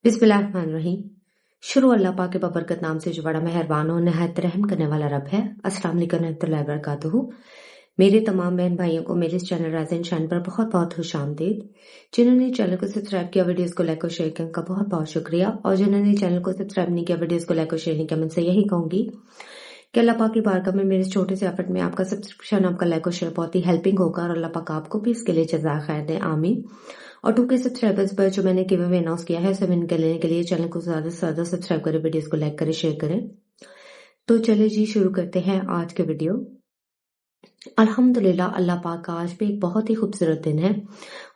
बिस्मिल्लाहिर्रहमानिर्रहीम। शुरू अल्लाह पाक के बबरकत नाम से जो बड़ा मेहरबान और नहायत रहम करने वाला रब है। अस्सलाम वालेकुम रहमतुल्लाहि व बरकातुहू। मेरे तमाम बहन भाइयों को मेरे इस चैनल राइज एंड शाइन पर बहुत बहुत खुश आमदीद। जिन्होंने चैनल को सब्सक्राइब किया, वीडियोस को लाइक और शेयर किया, उनका बहुत बहुत शुक्रिया। और जिन्होंने चैनल को सब्सक्राइब नहीं किया, वीडियोस को लाइक और शेयर नहीं किया, मैं उनसे यही कहूंगी कि अल्लाह पाक की बारगाह में मेरे इस छोटे से एफर्ट में आपका सब्सक्रिप्शन, आपका लाइक और शेयर बहुत ही हेल्पिंग होगा और अल्लाह पाक आपको भी इसके लिए जज़ा खैर दे, आमीन। और 2K सब्सक्राइबर्स पर जो मैंने गिव अवे अनाउंस किया है, उसे विन कर लेने के लिए चैनल को ज्यादा से ज्यादा सब्सक्राइब करें, वीडियोस को लाइक करें, शेयर करें। तो चलिए जी शुरू करते हैं आज के वीडियो। अल्हम्दुलिल्लाह, अल्लाह पाक का आज भी एक बहुत ही खूबसूरत दिन है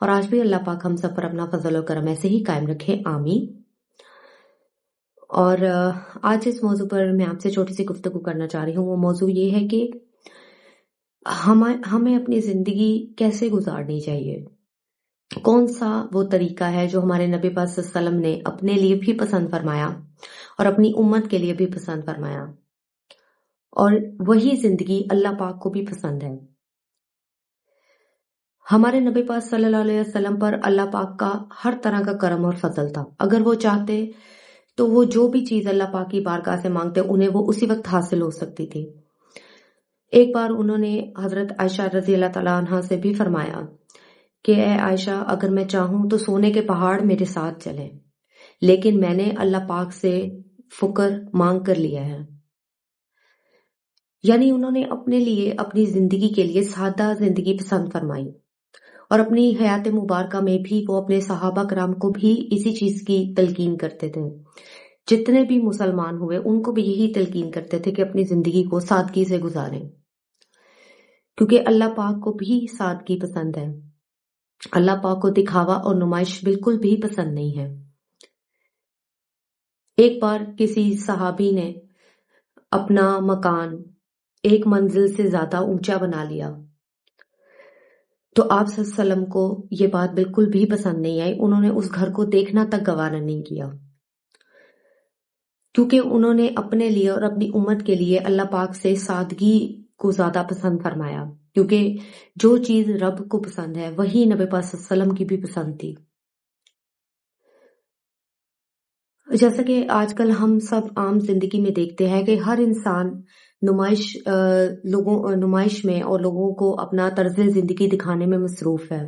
और आज भी अल्लाह पाक हम सब पर अपना फजल और करम ऐसे ही कायम रखे, आमीन। और आज इस मौजू पर मैं आपसे छोटी सी गुफ्तगू करना चाह रही हूँ। वो मौजू ये है कि हमें अपनी जिंदगी कैसे गुजारनी चाहिए, कौन सा वो तरीका है जो हमारे नबी पाक सल्लल्लाहु अलैहि वसल्लम ने अपने लिए भी पसंद फरमाया और अपनी उम्मत के लिए भी पसंद फरमाया, और वही जिंदगी अल्लाह पाक को भी पसंद है। हमारे नबी पाक सल्लल्लाहु अलैहि वसल्लम पर अल्लाह पाक का हर तरह का करम और फजल था। अगर वो चाहते तो वो जो भी चीज अल्लाह पाक की बारगाह से मांगते उन्हें वो उसी वक्त हासिल हो सकती थी। एक बार उन्होंने हजरत आयशा रजी अल्लाह तआला अन्हा से भी फरमाया कि ए आयशा, अगर मैं चाहूं तो सोने के पहाड़ मेरे साथ चले, लेकिन मैंने अल्लाह पाक से फुकर मांग कर लिया है। यानी उन्होंने अपने लिए, अपनी जिंदगी के लिए सादा जिंदगी पसंद फरमाई और अपनी हयात मुबारका में भी वो अपने सहाबा कराम को भी इसी चीज की तलकीन करते थे। जितने भी मुसलमान हुए उनको भी यही तलकीन करते थे कि अपनी जिंदगी को सादगी से गुजारें, क्योंकि अल्लाह पाक को भी सादगी पसंद है। अल्लाह पाक को दिखावा और नुमाइश बिल्कुल भी पसंद नहीं है। एक बार किसी सहाबी ने अपना मकान एक मंजिल से ज्यादा ऊंचा बना लिया, तो आप सल्लल्लाहु अलैहि वसल्लम को ये बात बिल्कुल भी पसंद नहीं आई। उन्होंने उस घर को देखना तक गवारा नहीं किया, क्योंकि उन्होंने अपने लिए और अपनी उम्मत के लिए अल्लाह पाक से सादगी को ज्यादा पसंद फरमाया, क्योंकि जो चीज रब को पसंद है वही नबी पाक सल्लल्लाहु अलैहि वसल्लम की भी पसंद थी। जैसा कि आजकल हम सब आम जिंदगी में देखते हैं कि हर इंसान नुमाइश में और लोगों को अपना तर्ज जिंदगी दिखाने में मसरूफ है।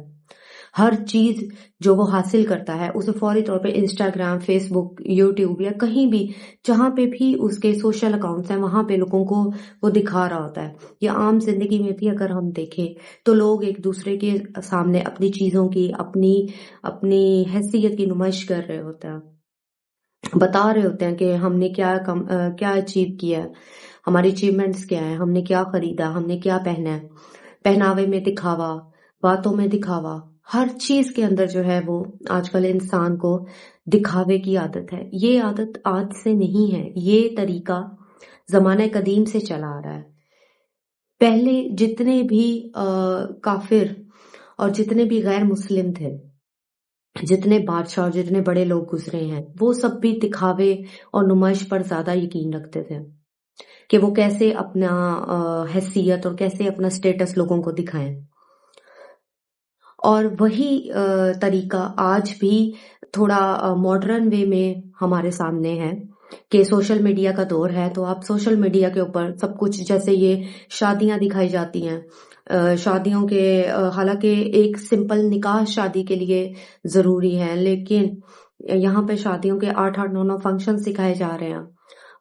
हर चीज जो वो हासिल करता है उसे फौरी तौर पे इंस्टाग्राम, फेसबुक, यूट्यूब या कहीं भी जहां पे भी उसके सोशल अकाउंट्स हैं वहां पे लोगों को वो दिखा रहा होता है। या आम जिंदगी में भी अगर हम देखें तो लोग एक दूसरे के सामने अपनी चीजों की, अपनी अपनी हैसियत की नुमाइश कर रहे होते हैं, बता रहे होते हैं कि हमने क्या अचीव किया है, हमारी अचीवमेंट्स क्या है, हमने क्या खरीदा, हमने क्या पहना है। पहनावे में दिखावा, बातों में दिखावा, हर चीज के अंदर जो है वो आजकल इंसान को दिखावे की आदत है। ये आदत आज से नहीं है, ये तरीका जमाने कदीम से चला आ रहा है। पहले जितने भी काफिर और जितने भी गैर मुस्लिम थे, जितने बादशाह और जितने बड़े लोग गुजरे हैं, वो सब भी दिखावे और नुमाइश पर ज्यादा यकीन रखते थे कि वो कैसे अपना हैसियत और कैसे अपना स्टेटस लोगों को दिखाएं। और वही तरीका आज भी थोड़ा मॉडर्न वे में हमारे सामने है कि सोशल मीडिया का दौर है, तो आप सोशल मीडिया के ऊपर सब कुछ, जैसे ये शादियां दिखाई जाती हैं, शादियों के हालांकि एक सिंपल निकाह शादी के लिए जरूरी है, लेकिन यहाँ पे शादियों के 8-8, 9-9 फंक्शन सिखाए जा रहे हैं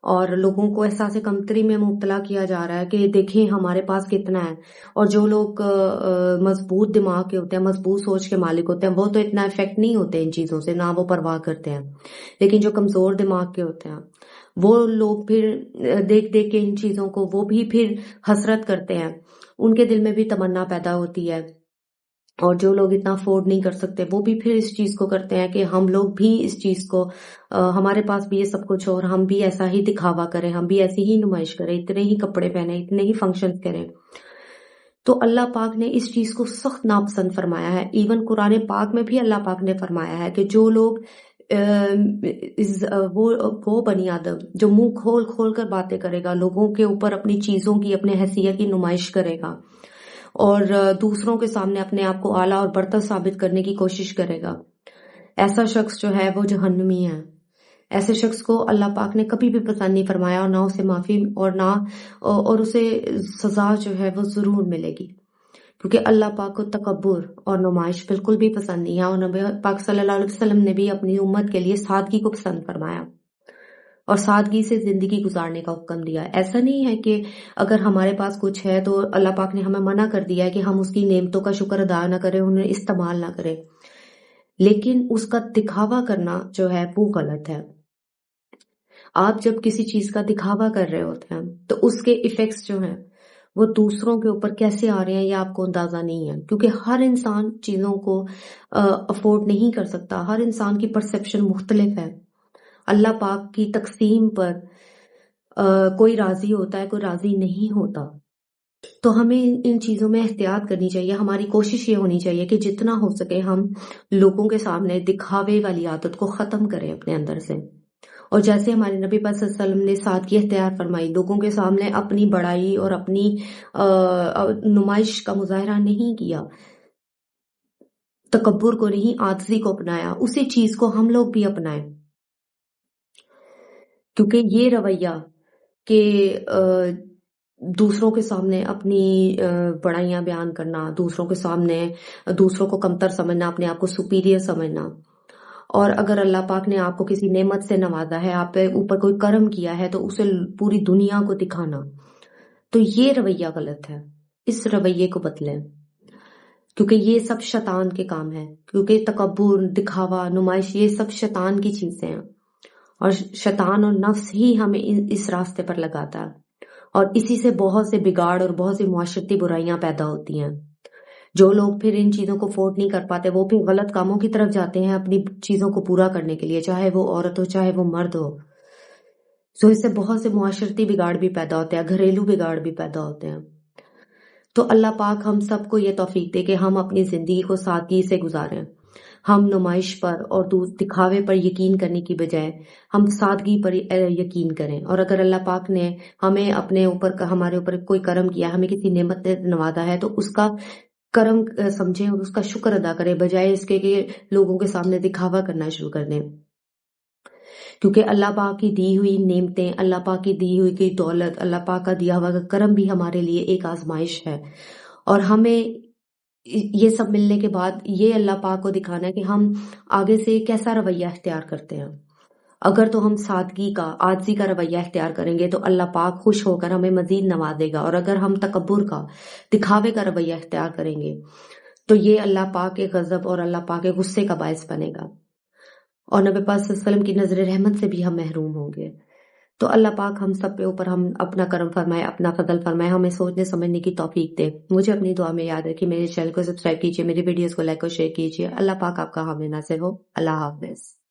और लोगों को एहसास कमतरी में मुब्तला किया जा रहा है कि देखें हमारे पास कितना है। और जो लोग मजबूत दिमाग के होते हैं, मजबूत सोच के मालिक होते हैं, वो तो इतना इफेक्ट नहीं होते इन चीजों से, ना वो परवाह करते हैं। लेकिन जो कमजोर दिमाग के होते हैं वो लोग फिर देख देख के इन चीजों को वो भी फिर हसरत करते हैं, उनके दिल में भी तमन्ना पैदा होती है। और जो लोग इतना अफोर्ड नहीं कर सकते वो भी फिर इस चीज को करते हैं कि हम लोग भी इस चीज को, हमारे पास भी ये सब कुछ हो और हम भी ऐसा ही दिखावा करें, हम भी ऐसी ही नुमाइश करें, इतने ही कपड़े पहने, इतने ही फंक्शन करें। तो अल्लाह पाक ने इस चीज को सख्त नापसंद फरमाया है। इवन कुरान पाक में भी अल्लाह पाक ने फरमाया है कि जो लोग वो बनी आदम जो मुंह खोल खोल कर बातें करेगा, लोगों के ऊपर अपनी चीजों की, अपने हैसियत की नुमाइश करेगा और दूसरों के सामने अपने आप को आला और बर्तर साबित करने की कोशिश करेगा, ایسا شخص جو ہے وہ جہنمی ہے. ایسے شخص کو اللہ پاک نے کبھی بھی پسند نہیں فرمایا، اور نہ اسے معافی اور اسے سزا جو ہے وہ ضرور ملے گی، کیونکہ اللہ پاک کو تکبر اور نمائش بالکل بھی پسند نہیں ہے. اور نبی پاک صلی اللہ علیہ وسلم نے بھی اپنی امت کے لیے سادگی کو پسند فرمایا اور سادگی سے زندگی گزارنے کا حکم دیا. ایسا نہیں ہے کہ اگر ہمارے پاس کچھ ہے تو اللہ پاک نے ہمیں منع کر دیا ہے کہ ہم اس کی نعمتوں کا شکر ادا نہ کریں، انہیں استعمال نہ کریں، لیکن اس کا دکھاوا کرنا جو ہے وہ غلط ہے. آپ جب کسی چیز کا دکھاوا کر رہے ہوتے ہیں تو اس کے ایفیکٹس جو ہیں وہ دوسروں کے اوپر کیسے آ رہے ہیں یہ آپ کو اندازہ نہیں ہے، کیونکہ ہر انسان چیزوں کو افورڈ نہیں کر سکتا، ہر انسان کی پرسیپشن مختلف ہے. اللہ پاک کی تقسیم پر کوئی راضی ہوتا ہے، کوئی راضی نہیں ہوتا. تو ہمیں ان چیزوں میں احتیاط کرنی چاہیے. ہماری کوشش یہ ہونی چاہیے کہ جتنا ہو سکے ہم لوگوں کے سامنے دکھاوے والی عادت کو ختم کریں اپنے اندر سے. اور جیسے ہمارے نبی پاک صلی اللہ علیہ وسلم نے سادگی اختیار فرمائی، لوگوں کے سامنے اپنی بڑائی اور اپنی نمائش کا مظاہرہ نہیں کیا، تکبر کو نہیں، عاجزی کو اپنایا، اسی چیز کو ہم لوگ بھی اپنائیں. کیونکہ یہ رویہ کہ دوسروں کے سامنے اپنی بڑائیاں بیان کرنا، دوسروں کے سامنے دوسروں کو کمتر سمجھنا، اپنے آپ کو سپیریئر سمجھنا، اور اگر اللہ پاک نے آپ کو کسی نعمت سے نوازا ہے، آپ پہ اوپر کوئی کرم کیا ہے تو اسے پوری دنیا کو دکھانا، تو یہ رویہ غلط ہے. اس رویے کو بدلیں، کیونکہ یہ سب شیطان کے کام ہے. کیونکہ تکبر، دکھاوا، نمائش یہ سب شیطان کی چیزیں ہیں، اور شیطان اور نفس ہی ہمیں اس راستے پر لگاتا ہے، اور اسی سے بہت سے بگاڑ اور بہت سی معاشرتی برائیاں پیدا ہوتی ہیں. جو لوگ پھر ان چیزوں کو افورڈ نہیں کر پاتے وہ پھر غلط کاموں کی طرف جاتے ہیں اپنی چیزوں کو پورا کرنے کے لیے، چاہے وہ عورت ہو چاہے وہ مرد ہو. سو اس سے بہت سے معاشرتی بگاڑ بھی پیدا ہوتے ہیں، گھریلو بگاڑ بھی پیدا ہوتے ہیں. تو اللہ پاک ہم سب کو یہ توفیق دے کہ ہم اپنی زندگی کو سادگی سے گزاریں. ہم نمائش پر اور دکھاوے پر یقین کرنے کی بجائے ہم سادگی پر یقین کریں. اور اگر اللہ پاک نے ہمیں ہمارے اوپر کوئی کرم کیا، ہمیں کسی نعمت نے نوازا ہے، تو اس کا کرم سمجھیں اور اس کا شکر ادا کریں، بجائے اس کے کہ لوگوں کے سامنے دکھاوا کرنا شروع کر دیں. کیونکہ اللہ پاک کی دی ہوئی نعمتیں، اللہ پاک کی دی ہوئی کی دولت، اللہ پاک کا دیا ہوا کرم بھی ہمارے لیے ایک آزمائش ہے. اور ہمیں یہ سب ملنے کے بعد یہ اللہ پاک کو دکھانا ہے کہ ہم آگے سے کیسا رویہ اختیار کرتے ہیں. اگر تو ہم سادگی کا، عاجزی کا رویہ اختیار کریں گے تو اللہ پاک خوش ہو کر ہمیں مزید نوازے گا. اور اگر ہم تکبر کا، دکھاوے کا رویہ اختیار کریں گے تو یہ اللہ پاک کے غضب اور اللہ پاک کے غصے کا باعث بنے گا، اور نبی پاک صلی اللہ علیہ وسلم کی نظر رحمت سے بھی ہم محروم ہوں گے. تو اللہ پاک ہم سب پہ اوپر ہم اپنا کرم فرمائے، اپنا فضل فرمائے، ہمیں سوچنے سمجھنے کی توفیق دے. مجھے اپنی دعا میں یاد رکھیے، میرے چینل کو سبسکرائب کیجیے، میری ویڈیوز کو لائک اور شیئر کیجیے. اللہ پاک آپ کا حامی ناصر ہو. اللہ حافظ.